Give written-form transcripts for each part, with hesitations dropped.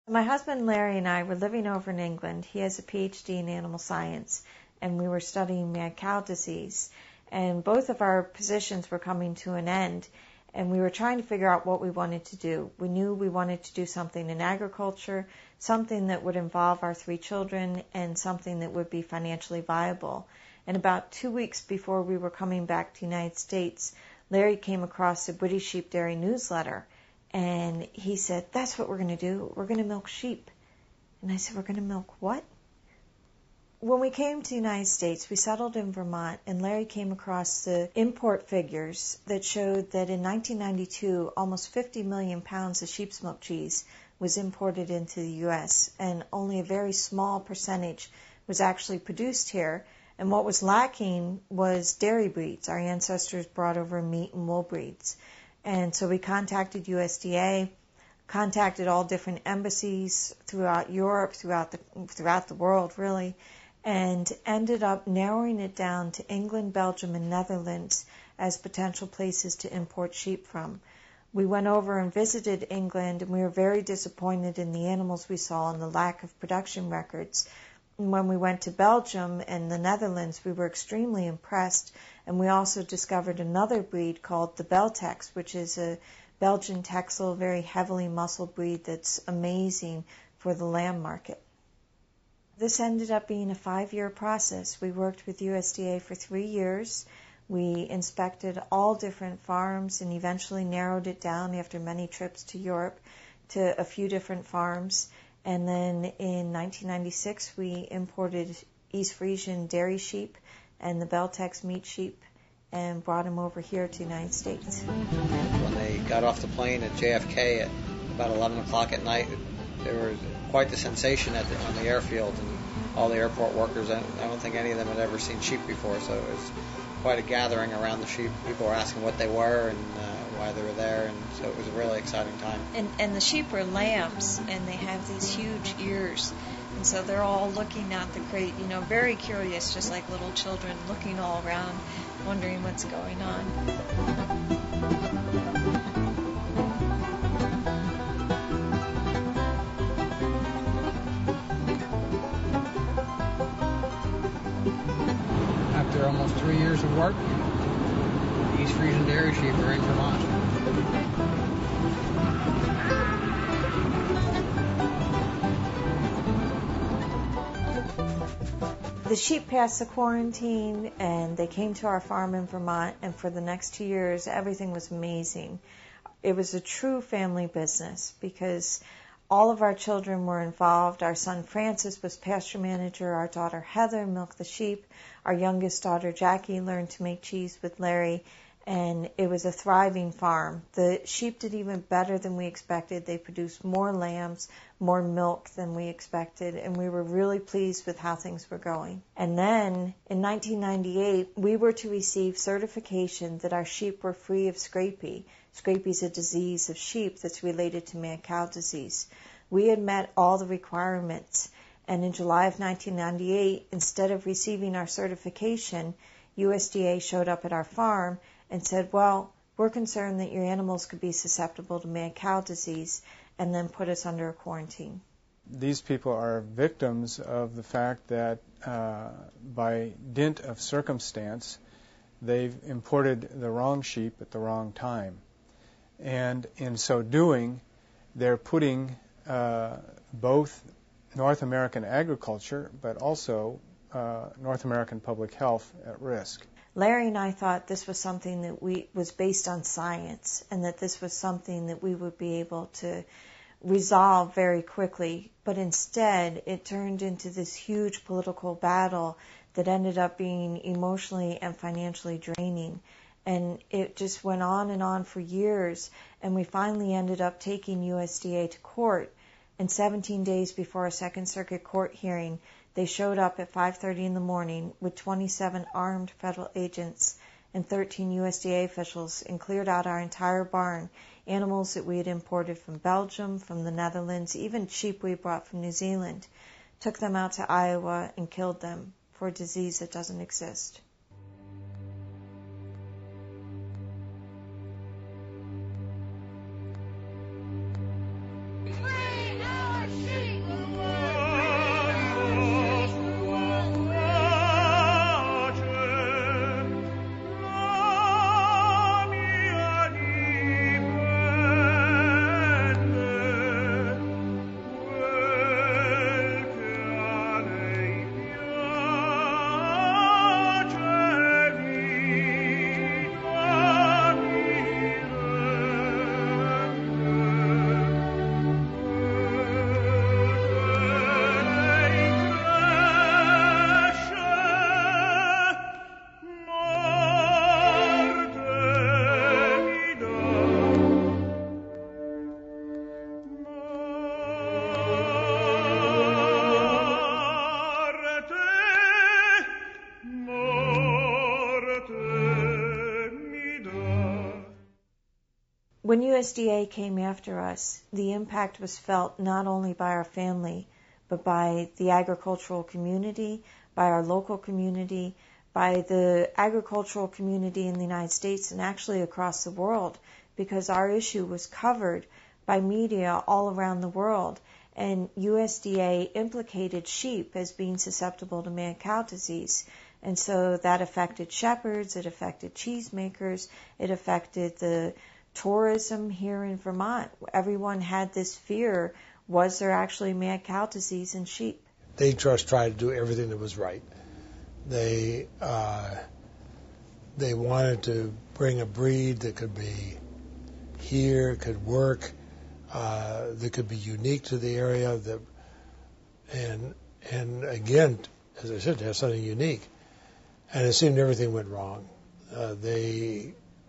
My husband Larry and I were living over in England. He has a PhD in animal science, and we were studying mad cow disease. And both of our positions were coming to an end, and we were trying to figure out what we wanted to do. We knew we wanted to do something in agriculture, something that would involve our 3 children, and something that would be financially viable. And about 2 weeks before we were coming back to the United States, Larry came across the British Sheep Dairy newsletter. And he said, "That's what we're going to do. We're going to milk sheep." And I said, "We're going to milk what?" When we came to the United States, we settled in Vermont, and Larry came across the import figures that showed that in 1992, almost 50 million pounds of sheep's milk cheese was imported into the U.S., and only a very small percentage was actually produced here. And what was lacking was dairy breeds. Our ancestors brought over meat and wool breeds. And so we contacted USDA, contacted all different embassies throughout Europe, throughout the world, really, and ended up narrowing it down to England, Belgium, and Netherlands as potential places to import sheep from. We went over and visited England, and we were very disappointed in the animals we saw and the lack of production records. And when we went to Belgium and the Netherlands, we were extremely impressed, and we also discovered another breed called the Beltex, which is a Belgian Texel, very heavily muscled breed that's amazing for the lamb market. This ended up being a 5-year process. We worked with USDA for 3 years. We inspected all different farms and eventually narrowed it down after many trips to Europe to a few different farms. And then in 1996, we imported East Frisian dairy sheep and the Beltex meat sheep and brought them over here to the United States. When they got off the plane at JFK at about 11 o'clock at night, there was quite the sensation on the airfield, and all the airport workers, I don't think any of them had ever seen sheep before, so it was quite a gathering around the sheep. People were asking what they were and why they were there, and so it was a really exciting time. And the sheep are lambs, and they have these huge ears, and so they're all looking at the crate, very curious, just like little children, looking all around, wondering what's going on. After almost 3 years of work, the East Frisian dairy sheep are in Vermont. The sheep passed the quarantine, and they came to our farm in Vermont, and for the next 2 years, everything was amazing. It was a true family business because all of our children were involved. Our son Francis was pasture manager. Our daughter Heather milked the sheep. Our youngest daughter Jackie learned to make cheese with Larry, and it was a thriving farm. The sheep did even better than we expected. They produced more lambs, more milk than we expected, and we were really pleased with how things were going. And then in 1998, we were to receive certification that our sheep were free of scrapie. Scrapie is a disease of sheep that's related to mad cow disease. We had met all the requirements, and in July of 1998, instead of receiving our certification, USDA showed up at our farm and said, "Well, we're concerned that your animals could be susceptible to mad cow disease," and then put us under a quarantine. These people are victims of the fact that by dint of circumstance, they've imported the wrong sheep at the wrong time. And in so doing, they're putting both North American agriculture, but also North American public health at risk. Larry and I thought this was something that was based on science, and that this was something that we would be able to resolve very quickly. But instead, it turned into this huge political battle that ended up being emotionally and financially draining. And it just went on and on for years, and we finally ended up taking USDA to court. And 17 days before a Second Circuit Court hearing, they showed up at 5:30 in the morning with 27 armed federal agents and 13 USDA officials and cleared out our entire barn, animals that we had imported from Belgium, from the Netherlands, even sheep we brought from New Zealand, took them out to Iowa and killed them for a disease that doesn't exist. Free our When USDA came after us, the impact was felt not only by our family, but by the agricultural community, by our local community, by the agricultural community in the United States and actually across the world, because our issue was covered by media all around the world. And USDA implicated sheep as being susceptible to mad-cow disease. And so that affected shepherds, it affected cheesemakers, it affected the tourism here in Vermont. Everyone had this fear, was there actually mad-cow disease in sheep? They just tried to do everything that was right. They wanted to bring a breed that could be here, could work, that could be unique to the area, and again, as I said, to have something unique. And it seemed everything went wrong.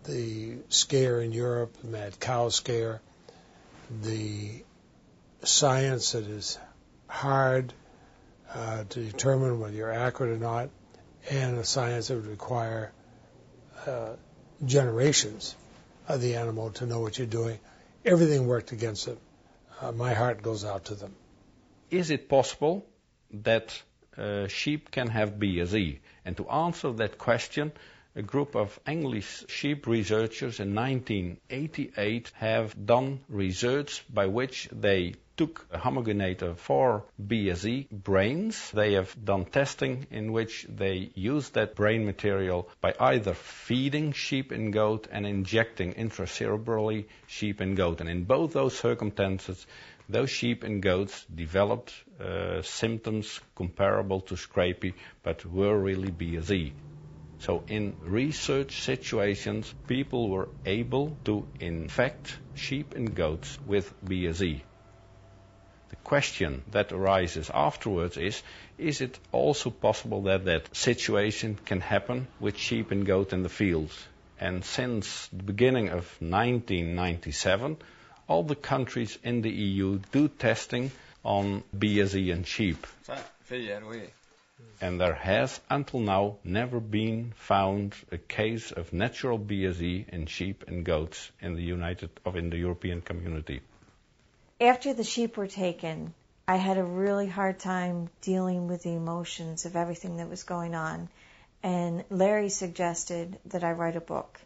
The scare in Europe, the mad cow scare, the science that is hard to determine whether you're accurate or not, and a science that would require generations of the animal to know what you're doing. Everything worked against it. My heart goes out to them. Is it possible that sheep can have BSE? And to answer that question, a group of English sheep researchers in 1988 have done research by which they took a homogenator for BSE brains. They have done testing in which they used that brain material by either feeding sheep and goat and injecting intracerebrally sheep and goat. And in both those circumstances, those sheep and goats developed symptoms comparable to scrapie, but were really BSE. So in research situations, people were able to infect sheep and goats with BSE. The question that arises afterwards is it also possible that that situation can happen with sheep and goat in the fields? And since the beginning of 1997, all the countries in the EU do testing on BSE in sheep. And there has, until now, never been found a case of natural BSE in sheep and goats in the European community. After the sheep were taken, I had a really hard time dealing with the emotions of everything that was going on. And Larry suggested that I write a book.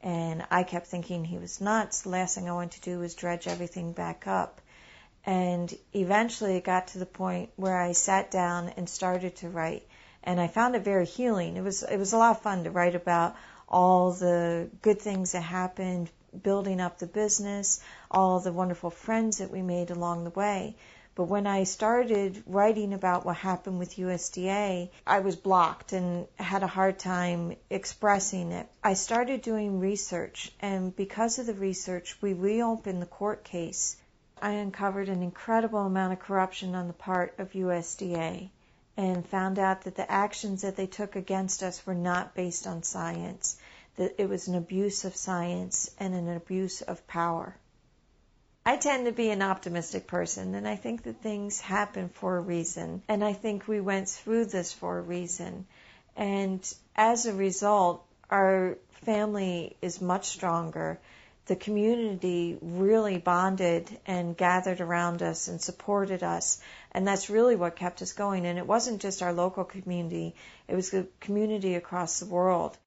And I kept thinking he was nuts. The last thing I wanted to do was dredge everything back up. And eventually it got to the point where I sat down and started to write. And I found it very healing. It was a lot of fun to write about all the good things that happened, building up the business, all the wonderful friends that we made along the way. But when I started writing about what happened with USDA, I was blocked and had a hard time expressing it. I started doing research, and because of the research, we reopened the court case. I uncovered an incredible amount of corruption on the part of USDA and found out that the actions that they took against us were not based on science, that it was an abuse of science and an abuse of power. I tend to be an optimistic person, and I think that things happen for a reason, and I think we went through this for a reason. And as a result, our family is much stronger. The community really bonded and gathered around us and supported us, and that's really what kept us going. And it wasn't just our local community, it was the community across the world.